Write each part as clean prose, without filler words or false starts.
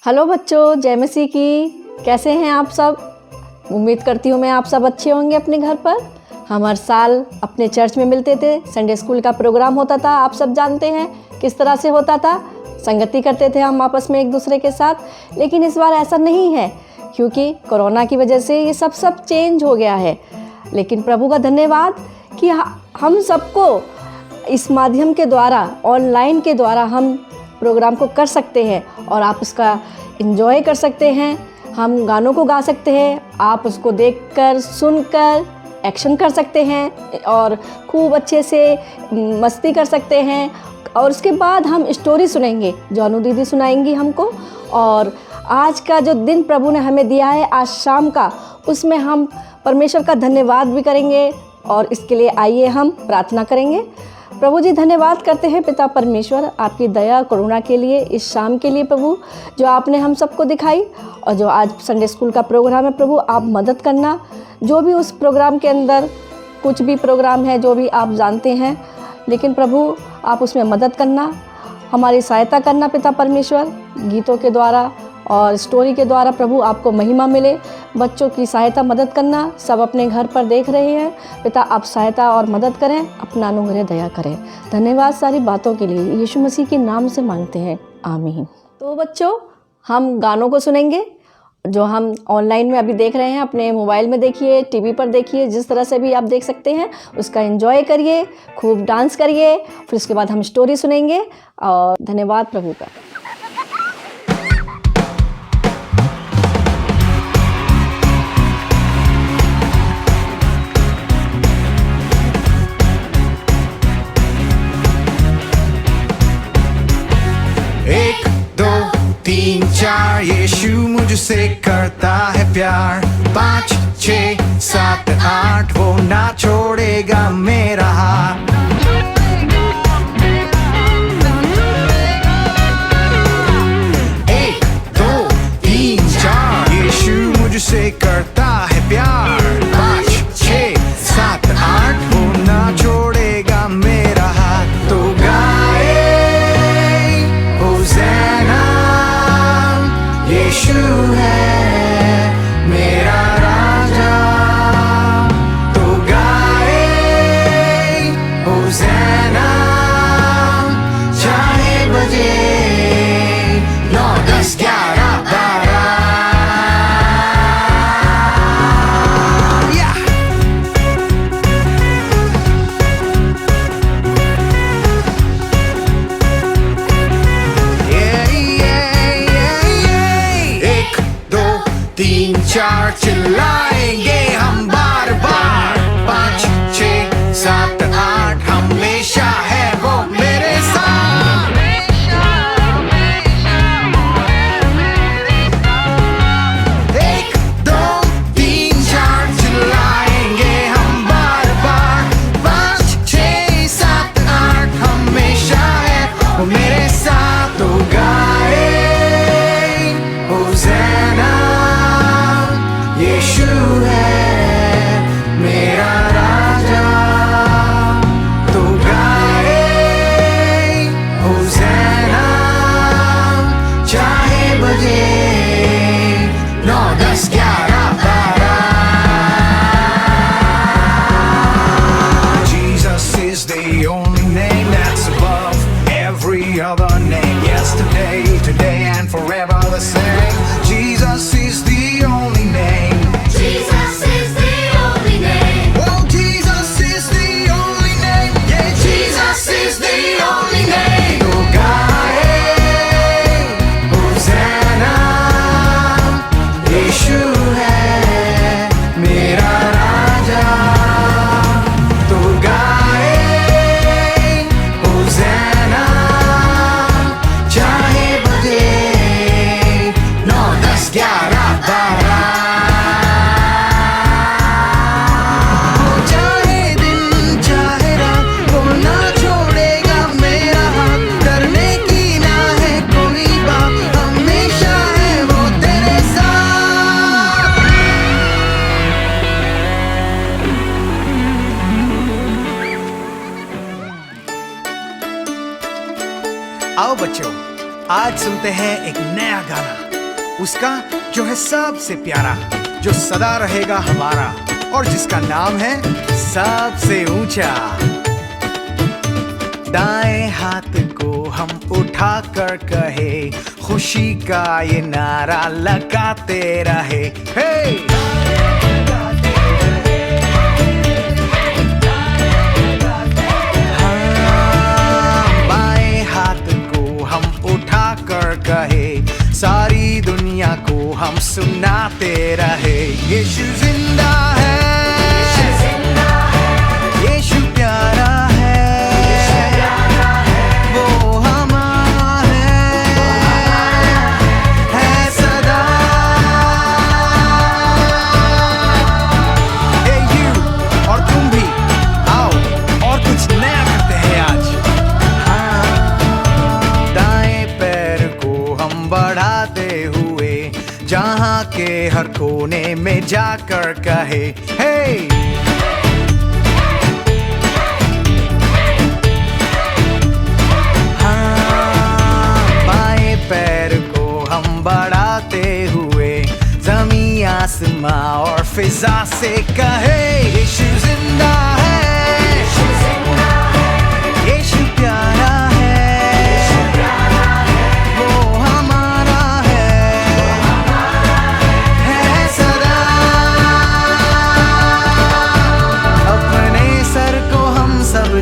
Hello बच्चों, जय मसीह की। कैसे हैं आप सब? उम्मीद करती हूँ मैं आप सब अच्छे होंगे अपने घर पर। हम हर साल अपने चर्च में मिलते थे, संडे स्कूल का प्रोग्राम होता था। आप सब जानते हैं किस तरह से होता था। संगति करते थे हम आपस में एक दूसरे के साथ। लेकिन इस बार ऐसा नहीं है, क्योंकि कोरोना की वजह से ये सब चेंज हो गया है। लेकिन प्रभु का धन्यवाद कि हम सबको इस माध्यम के द्वारा, ऑनलाइन के द्वारा हम प्रोग्राम को कर सकते हैं और आप उसका एंजॉय कर सकते हैं। हम गानों को गा सकते हैं, आप उसको देखकर, सुनकर एक्शन कर सकते हैं और खूब अच्छे से मस्ती कर सकते हैं। और उसके बाद हम स्टोरी सुनेंगे, जानू दीदी सुनाएंगी हमको। और आज का जो दिन प्रभु ने हमें दिया है, आज शाम का, उसमें हम परमेश्वर का धन्यवाद भी करेंगे। और इसके लिए आइए हम प्रार्थना करेंगे। प्रभु जी, धन्यवाद करते हैं पिता परमेश्वर आपकी दया करुणा के लिए, इस शाम के लिए प्रभु, जो आपने हम सबको दिखाई। और जो आज संडे स्कूल का प्रोग्राम है प्रभु, आप मदद करना। जो भी उस प्रोग्राम के अंदर, कुछ भी प्रोग्राम है जो भी आप जानते हैं, लेकिन प्रभु आप उसमें मदद करना, हमारी सहायता करना पिता परमेश्वर। गीतों के द्वारा और स्टोरी के द्वारा प्रभु आपको महिमा मिले। बच्चों की सहायता मदद करना, सब अपने घर पर देख रहे हैं पिता, आप सहायता और मदद करें, अपना अनुग्रह दया करें। धन्यवाद सारी बातों के लिए, यीशु मसीह के नाम से मांगते हैं, आमीन। तो बच्चों, हम गानों को सुनेंगे जो हम ऑनलाइन में अभी देख रहे हैं। अपने मोबाइल में देखिए, टीवी पर देखिए, जिस तरह से भी आप देख सकते हैं उसका एंजॉय करिए, खूब डांस करिए। फिर उसके बाद हम स्टोरी सुनेंगे। और धन्यवाद प्रभु का। एक दो तीन चार, यीशु मुझसे करता है प्यार। 5 6 7 8, वो ना छोड़ेगा मेरा हाथ। 1 2 3 4, यीशु मुझसे करता है प्यार। 5 6 7 8, वो ना छोड़ेगा मेरा हाथ। तो गाए होज़ैना, यीशु है मेरा राजा। तो गाए होज़ैना, चाहे बजे 9 10 11 12। एक दो तीन चार, चिल्लाएंगे हम बार बार। 5 6 7 8, हमेशा है वो मेरे साथ। 1 2 3 4, चिल्लाएंगे हम बार बार। 5 6 7 8, हमेशा है वो मेरे साथ। तो गाए होज़ैना, यीशु है मेरा राजा। तो गाए होज़ैना, चाहे बजे 9 10 11 12। Jesus is the only name that's above every other name. Yesterday, today, and forever the same. Jesus is the only name. Jesus आओ बच्चों, आज सुनते हैं एक नया गाना, उसका जो है सबसे प्यारा, जो सदा रहेगा हमारा, और जिसका नाम है सबसे ऊंचा। दाएं हाथ को हम उठा कर कहे, खुशी का ये नारा लगाते रहे। हे! कहे सारी दुनिया को हम सुनाते रहे, यीशु जिंदा है, यीशु प्यारा है, वो हमारा है सदा। हे यू और तुम भी आओ और कुछ नया करते हैं आज। बढ़ाते हुए जहां के हर कोने में जाकर कहे, हे! हाँ, बाएं पैर को हम बढ़ाते हुए ज़मीं आसमां और फिजा से कहे, यीशु जिंदा है, यीशु प्यारा है,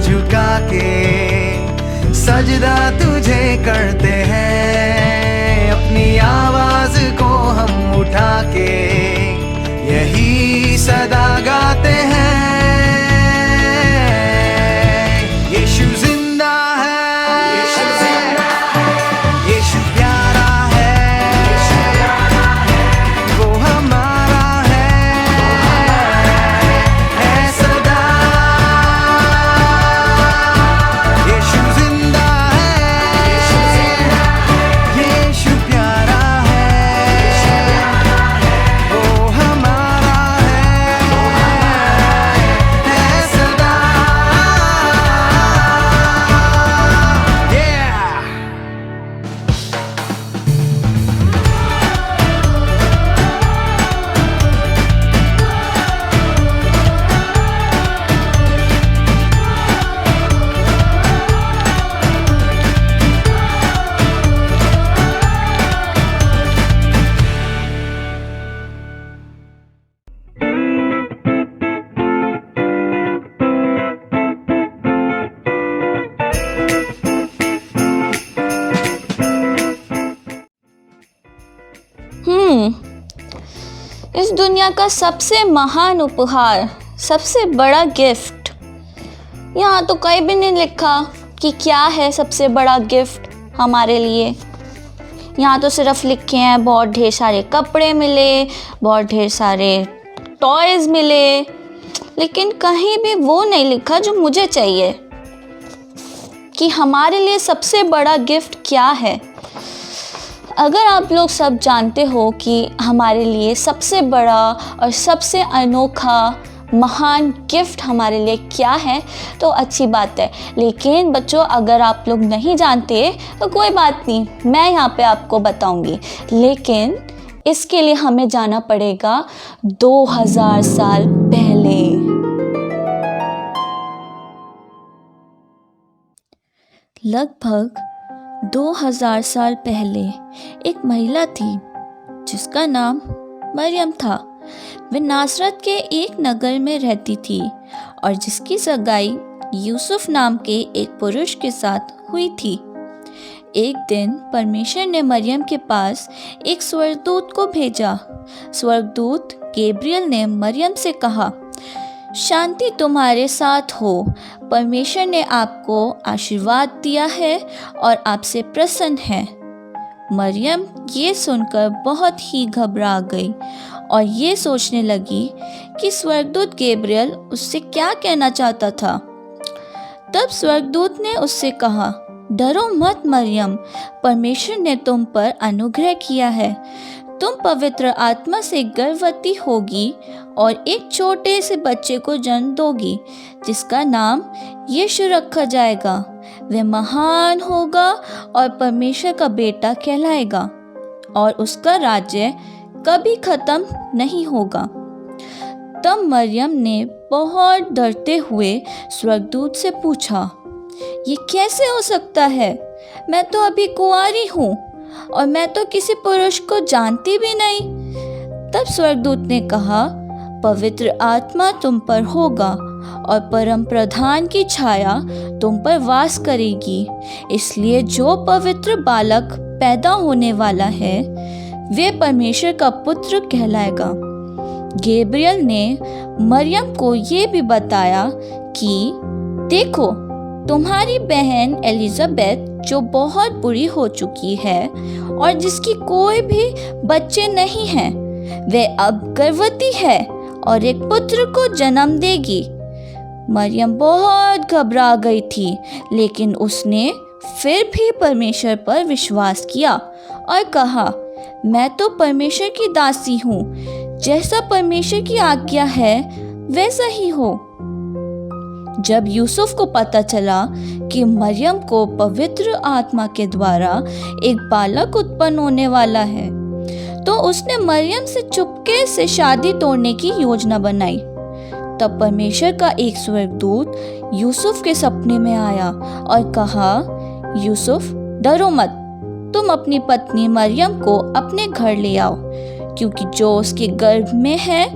झुका के सजदा तुझे करते हैं, अपनी आवाज को हम उठा के यही सदा गाते हैं, यीशु जिंदा है, यीशु प्यारा है, वो हमारा है सदा। इस दुनिया का सबसे महान उपहार, सबसे बड़ा गिफ्ट, यहाँ तो कहीं भी नहीं लिखा कि क्या है सबसे बड़ा गिफ्ट हमारे लिए। यहाँ तो सिर्फ लिखे हैं बहुत ढेर सारे कपड़े मिले, बहुत ढेर सारे टॉयज़ मिले, लेकिन कहीं भी वो नहीं लिखा जो मुझे चाहिए कि हमारे लिए सबसे बड़ा गिफ्ट क्या है। अगर आप लोग सब जानते हो कि हमारे लिए सबसे बड़ा और सबसे अनोखा महान गिफ्ट हमारे लिए क्या है तो अच्छी बात है, लेकिन बच्चों अगर आप लोग नहीं जानते तो कोई बात नहीं, मैं यहाँ पे आपको बताऊँगी। लेकिन इसके लिए हमें जाना पड़ेगा 2000 साल पहले। लगभग 2000 साल पहले एक महिला थी जिसका नाम मरियम था। वह नासरत के एक नगर में रहती थी और जिसकी सगाई यूसुफ नाम के एक पुरुष के साथ हुई थी। एक दिन परमेश्वर ने मरियम के पास एक स्वर्गदूत को भेजा। स्वर्गदूत गैब्रियल ने मरियम से कहा, शांति तुम्हारे साथ हो, परमेश्वर ने आपको आशीर्वाद दिया है और आपसे प्रसन्न है। मरियम ये सुनकर बहुत ही घबरा गई और ये सोचने लगी कि स्वर्गदूत गैब्रियल उससे क्या कहना चाहता था। तब स्वर्गदूत ने उससे कहा, डरो मत मरियम, परमेश्वर ने तुम पर अनुग्रह किया है। तुम पवित्र आत्मा से गर्भवती होगी और एक छोटे से बच्चे को जन्म दोगी जिसका नाम यीशु रखा जाएगा। वह महान होगा और परमेश्वर का बेटा कहलाएगा और उसका राज्य कभी खत्म नहीं होगा। तब मरियम ने बहुत डरते हुए स्वर्गदूत से पूछा, ये कैसे हो सकता है? मैं तो अभी कुंवारी हूँ और मैं तो किसी पुरुष को जानती भी नहीं। तब स्वर्गदूत ने कहा, पवित्र आत्मा तुम पर होगा और परम प्रधान की छाया तुम पर वास करेगी, इसलिए जो पवित्र बालक पैदा होने वाला है वे परमेश्वर का पुत्र कहलाएगा। गैब्रियल ने मरियम को ये भी बताया कि देखो, तुम्हारी बहन एलिजाबेथ जो बहुत बुरी हो चुकी है और जिसकी कोई भी बच्चे नहीं हैं, वह अब गर्भवती है और एक पुत्र को जन्म देगी। मरियम बहुत घबरा गई थी, लेकिन उसने फिर भी परमेश्वर पर विश्वास किया और कहा, मैं तो परमेश्वर की दासी हूँ, जैसा परमेश्वर की आज्ञा है वैसा ही हो। जब यूसुफ को पता चला कि मरियम को पवित्र आत्मा के द्वारा एक बालक उत्पन्न होने वाला है, तो उसने मरियम से चुपके से शादी तोड़ने की योजना बनाई। तब परमेश्वर का एक स्वर्गदूत यूसुफ के सपने में आया और कहा, यूसुफ डरो मत, तुम अपनी पत्नी मरियम को अपने घर ले आओ, क्योंकि जो उसके गर्भ में है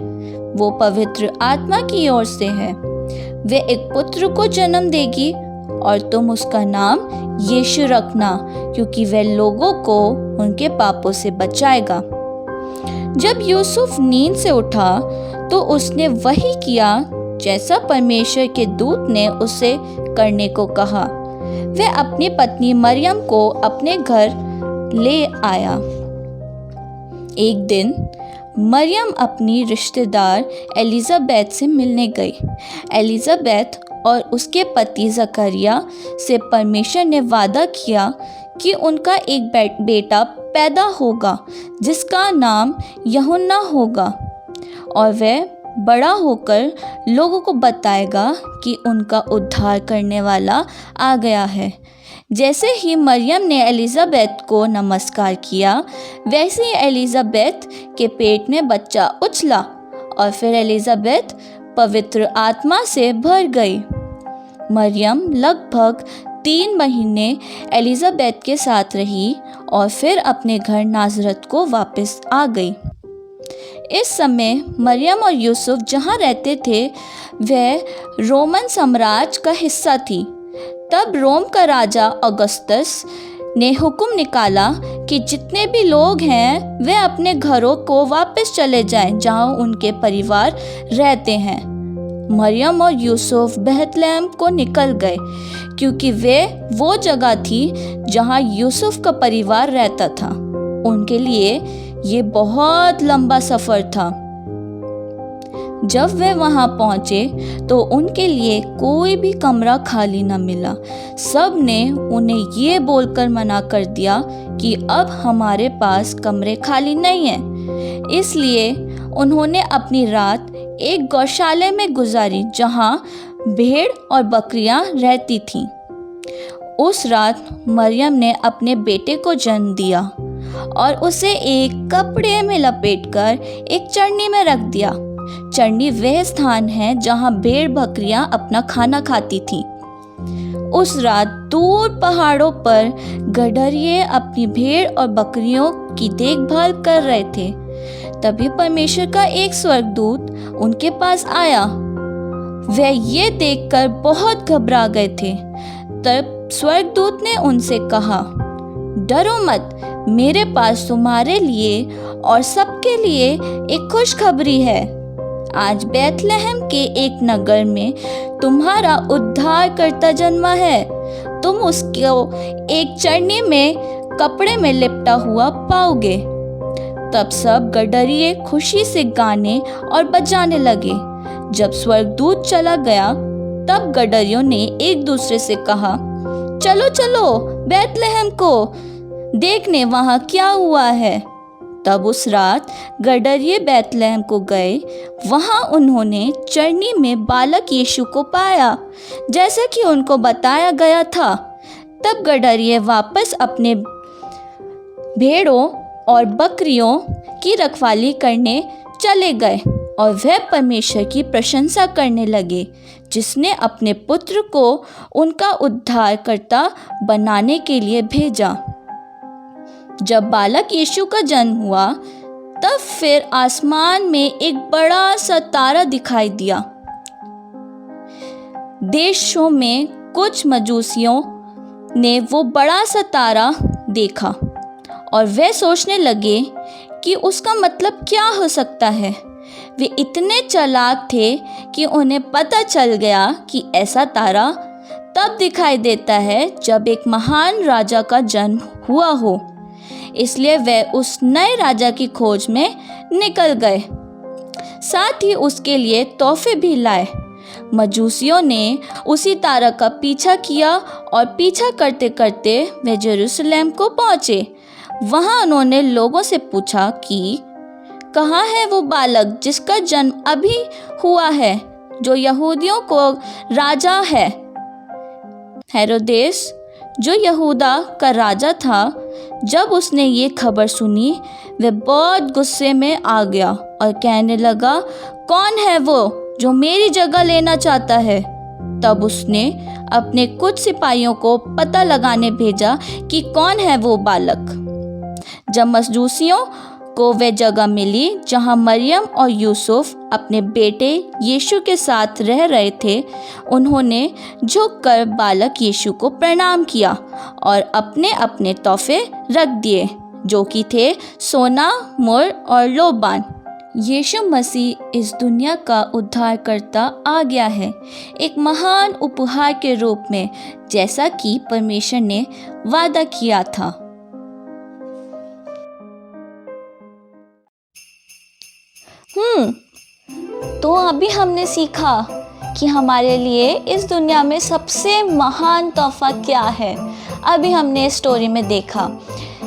वो पवित्र आत्मा की ओर से है। वे एक पुत्र को जन्म देगी और तुम उसका नाम यीशु रखना, क्योंकि वह लोगों को उनके पापों से बचाएगा। जब यूसुफ नींद से उठा तो उसने वही किया जैसा परमेश्वर के दूत ने उसे करने को कहा। वह अपनी पत्नी मरियम को अपने घर ले आया। एक दिन मरियम अपनी रिश्तेदार एलिजाबेथ से मिलने गई। एलिजाबेथ और उसके पति जकरिया से परमेश्वर ने वादा किया कि उनका एक बेटा पैदा होगा जिसका नाम यूहन्ना होगा, और वह बड़ा होकर लोगों को बताएगा कि उनका उद्धार करने वाला आ गया है। जैसे ही मरियम ने एलिजाबेथ को नमस्कार किया, वैसे ही एलिजाबेथ के पेट में बच्चा उछला और फिर एलिजाबेथ पवित्र आत्मा से भर गई। मरियम लगभग 3 महीने एलिजाबेथ के साथ रही और फिर अपने घर नाजरत को वापस आ गई। इस समय मरियम और यूसुफ जहाँ रहते वे वह रोमन साम्राज्य का हिस्सा थी। तब रोम का राजा ऑगस्टस ने हुक्म निकाला कि जितने भी लोग हैं वे अपने घरों को वापस चले जाएं जहां उनके परिवार रहते हैं। मरियम और यूसुफ बेथलेहम को निकल गए, क्योंकि वो जगह थी जहां यूसुफ का परिवार रहता था। उनके लिए ये बहुत लंबा सफ़र था। जब वे वहां पहुंचे तो उनके लिए कोई भी कमरा खाली न मिला। सब ने उन्हें ये बोलकर मना कर दिया कि अब हमारे पास कमरे खाली नहीं हैं। इसलिए उन्होंने अपनी रात एक गौशाले में गुजारी जहां भेड़ और बकरियां रहती थीं। उस रात मरियम ने अपने बेटे को जन्म दिया और उसे एक कपड़े में लपेटकर एक चरनी में रख दिया। चरनी वह स्थान है जहां भेड़ बकरियां अपना खाना खाती थीं। उस रात दूर पहाड़ों पर गडरिये अपनी भेड़ और बकरियों की देखभाल कर रहे थे। तभी परमेश्वर का एक स्वर्गदूत उनके पास आया। वे ये देखकर बहुत घबरा गए थे। तब स्वर्गदूत ने उनसे कहा, डरो मत, मेरे पास तुम्हारे लिए और सबके लिए एक खुशखबरी है। आज बेथलेहम के एक नगर में तुम्हारा उद्धारकर्ता जन्मा है। तुम उसको एक चरनी में कपड़े में लिपटा हुआ पाओगे। तब सब गडरिये खुशी से गाने और बजाने लगे। जब स्वर्गदूत चला गया तब गडरियों ने एक दूसरे से कहा, चलो चलो बेथलेहम को देखने वहाँ क्या हुआ है। तब उस रात गडरिये बैतलहम को गए। वहाँ उन्होंने चरनी में बालक यीशु को पाया, जैसा कि उनको बताया गया था। तब गडरिये वापस अपने भेड़ों और बकरियों की रखवाली करने चले गए और वह परमेश्वर की प्रशंसा करने लगे, जिसने अपने पुत्र को उनका उद्धारकर्ता बनाने के लिए भेजा। जब बालक यीशु का जन्म हुआ, तब फिर आसमान में एक बड़ा सा तारा दिखाई दिया। देशों में कुछ मजूसियों ने वो बड़ा सा तारा देखा और वे सोचने लगे कि उसका मतलब क्या हो सकता है। वे इतने चालाक थे कि उन्हें पता चल गया कि ऐसा तारा तब दिखाई देता है जब एक महान राजा का जन्म हुआ हो। इसलिए वे उस नए राजा की खोज में निकल गए, साथ ही उसके लिए तोहफे भी लाए। मजूसियों ने उसी तारा का पीछा किया और पीछा करते करते वे यरूशलेम को पहुँचे। वहाँ उन्होंने लोगों से पूछा कि कहाँ है वो बालक जिसका जन्म अभी हुआ है, जो यहूदियों को राजा है। हेरोदेस, जो यहूदा का राजा था, जब उसने ये खबर सुनी, वह बहुत गुस्से में आ गया और कहने लगा, कौन है वो जो मेरी जगह लेना चाहता है। तब उसने अपने कुछ सिपाहियों को पता लगाने भेजा कि कौन है वो बालक। जब मजूसियों को वह जगह मिली जहां मरियम और यूसुफ अपने बेटे यीशु के साथ रह रहे थे, उन्होंने झुककर बालक यीशु को प्रणाम किया और अपने अपने तोहफे रख दिए, जो कि थे सोना, मुर और लोबान। यीशु मसीह इस दुनिया का उद्धारकर्ता आ गया है, एक महान उपहार के रूप में, जैसा कि परमेश्वर ने वादा किया था। तो अभी हमने सीखा कि हमारे लिए इस दुनिया में सबसे महान तोहफा क्या है। अभी हमने स्टोरी में देखा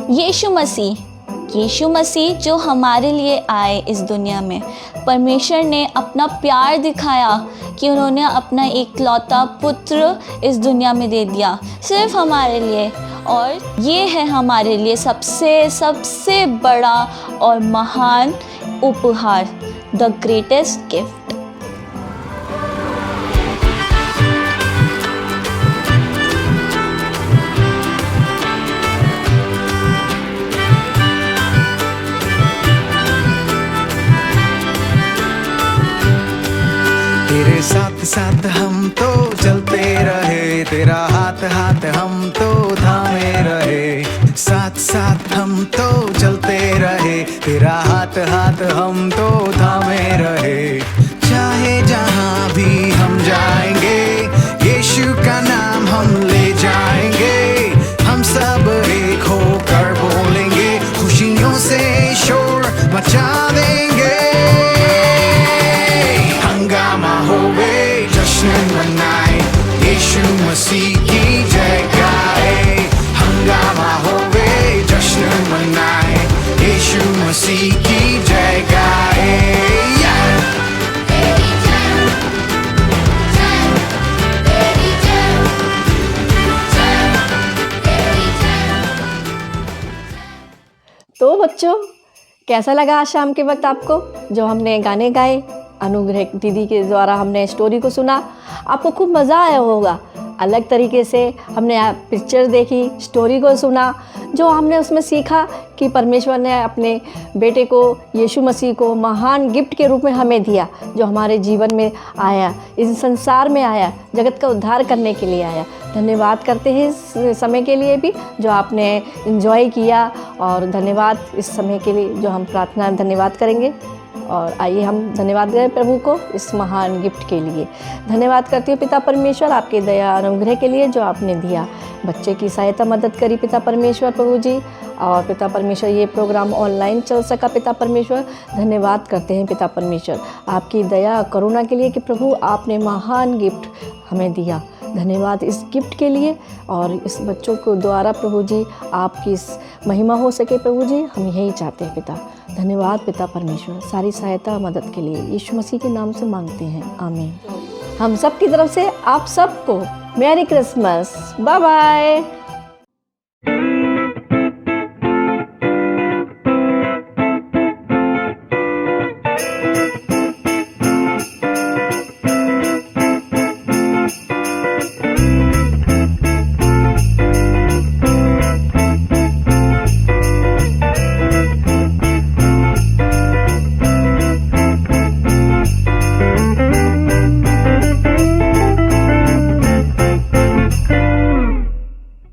यीशु मसीह जो हमारे लिए आए इस दुनिया में। परमेश्वर ने अपना प्यार दिखाया कि उन्होंने अपना एकलौता पुत्र इस दुनिया में दे दिया, सिर्फ हमारे लिए। और ये है हमारे लिए सबसे बड़ा और महान उपहार, द ग्रेटेस्ट गिफ्ट। तेरे साथ साथ हम तो चलते रहे, तेरा हाथ हाथ हम तो थामे रहे। साथ साथ हम तो चलते रहे, तेरा हाथ हाथ हम तो थामे रहे। चाहे जहाँ भी हम जाएंगे, यीशु का नाम हम ले जाएंगे। हम सब एक होकर बोलेंगे, खुशियों से शोर मचा देंगे। हंगामा होवे, जश्न मनाए, यीशु मसीह की जय गाए। हंगामा होवे, जश्न मनाए, यीशु मसीह की जय गाए। तो बच्चों, कैसा लगा आज शाम के वक्त आपको जो हमने गाने गाए, अनुग्रह दीदी के द्वारा हमने स्टोरी को सुना? आपको खूब मज़ा आया होगा। अलग तरीके से हमने पिक्चर देखी, स्टोरी को सुना, जो हमने उसमें सीखा कि परमेश्वर ने अपने बेटे को, यीशु मसीह को महान गिफ्ट के रूप में हमें दिया, जो हमारे जीवन में आया, इस संसार में आया, जगत का उद्धार करने के लिए आया। धन्यवाद करते हैं इस समय के लिए भी जो आपने एंजॉय किया, और धन्यवाद इस समय के लिए जो हम प्रार्थना धन्यवाद करेंगे। और आइए हम धन्यवाद करें प्रभु को इस महान गिफ्ट के लिए। धन्यवाद करती हूँ पिता परमेश्वर आपके दया अनुग्रह के लिए जो आपने दिया। बच्चे की सहायता मदद करी पिता परमेश्वर प्रभु जी, और पिता परमेश्वर ये प्रोग्राम ऑनलाइन चल सका पिता परमेश्वर। धन्यवाद करते हैं पिता परमेश्वर आपकी दया करुणा के लिए कि प्रभु आपने महान गिफ्ट हमें दिया। धन्यवाद इस गिफ्ट के लिए, और इस बच्चों को द्वारा प्रभु जी आपकी इस महिमा हो सके प्रभु जी, हम यही चाहते हैं पिता। धन्यवाद पिता परमेश्वर, सारी सहायता मदद के लिए यीशु मसीह के नाम से मांगते हैं, आमीन। हम सब की तरफ से आप सबको मैरी क्रिसमस, बाय बाय।